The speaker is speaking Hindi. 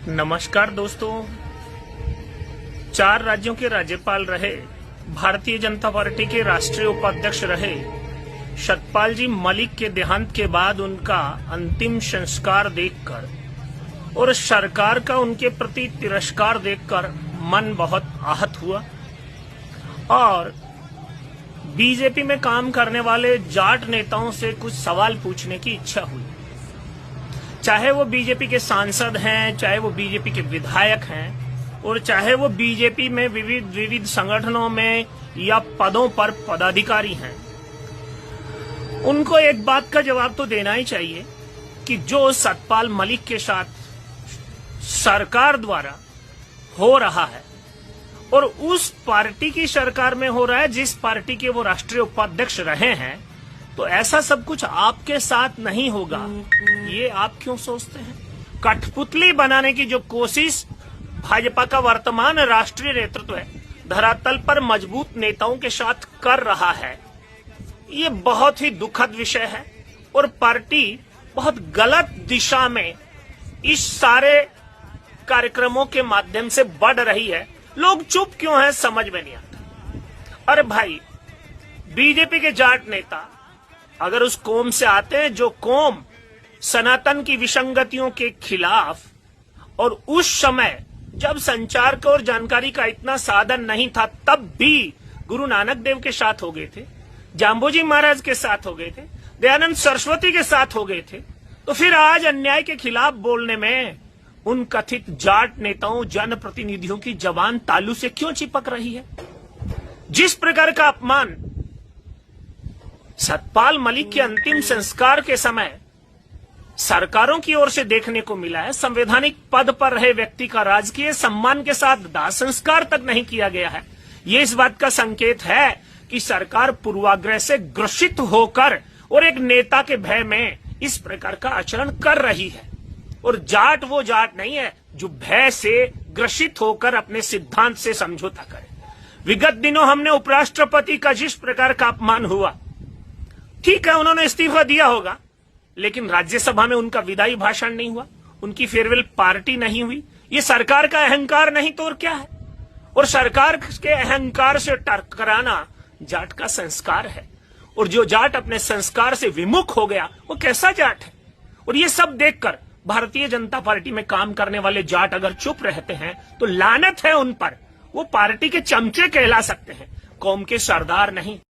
नमस्कार दोस्तों। 4 राज्यों के राज्यपाल रहे, भारतीय जनता पार्टी के राष्ट्रीय उपाध्यक्ष रहे सतपाल जी मलिक के देहांत के बाद उनका अंतिम संस्कार देखकर और सरकार का उनके प्रति तिरस्कार देखकर मन बहुत आहत हुआ और बीजेपी में काम करने वाले जाट नेताओं से कुछ सवाल पूछने की इच्छा हुई। चाहे वो बीजेपी के सांसद हैं, चाहे वो बीजेपी के विधायक हैं और चाहे वो बीजेपी में विविध संगठनों में या पदों पर पदाधिकारी हैं, उनको एक बात का जवाब तो देना ही चाहिए कि जो सतपाल मलिक के साथ सरकार द्वारा हो रहा है और उस पार्टी की सरकार में हो रहा है जिस पार्टी के वो राष्ट्रीय उपाध्यक्ष रहे हैं, तो ऐसा सब कुछ आपके साथ नहीं होगा, ये आप क्यों सोचते हैं? कठपुतली बनाने की जो कोशिश भाजपा का वर्तमान राष्ट्रीय नेतृत्व है धरातल पर मजबूत नेताओं के साथ कर रहा है, ये बहुत ही दुखद विषय है और पार्टी बहुत गलत दिशा में इस सारे कार्यक्रमों के माध्यम से बढ़ रही है। लोग चुप क्यों हैं समझ में नहीं आता। अरे भाई, बीजेपी के जाट नेता अगर उस कौम से आते हैं जो कौम सनातन की विसंगतियों के खिलाफ, और उस समय जब संचार का और जानकारी का इतना साधन नहीं था, तब भी गुरु नानक देव के साथ हो गए थे, जाम्बोजी महाराज के साथ हो गए थे, दयानंद सरस्वती के साथ हो गए थे, तो फिर आज अन्याय के खिलाफ बोलने में उन कथित जाट नेताओं जनप्रतिनिधियों की जबान तालू से क्यों चिपक रही है? जिस प्रकार का अपमान सतपाल मलिक के अंतिम संस्कार के समय सरकारों की ओर से देखने को मिला है, संवैधानिक पद पर रहे व्यक्ति का राजकीय सम्मान के साथ दाह संस्कार तक नहीं किया गया है, ये इस बात का संकेत है कि सरकार पूर्वाग्रह से ग्रसित होकर और एक नेता के भय में इस प्रकार का आचरण कर रही है। और जाट वो जाट नहीं है जो भय से ग्रसित होकर अपने सिद्धांत से समझौता करे। विगत दिनों हमने उपराष्ट्रपति का जिस प्रकार का अपमान हुआ, ठीक है उन्होंने इस्तीफा दिया होगा, लेकिन राज्यसभा में उनका विदाई भाषण नहीं हुआ, उनकी फेयरवेल पार्टी नहीं हुई। ये सरकार का अहंकार नहीं तो और क्या है? और सरकार के अहंकार से टकराना जाट का संस्कार है, और जो जाट अपने संस्कार से विमुख हो गया वो कैसा जाट है? और ये सब देखकर भारतीय जनता पार्टी में काम करने वाले जाट अगर चुप रहते हैं तो लानत है उन पर। वो पार्टी के चमचे कहला सकते हैं, कौम के सरदार नहीं।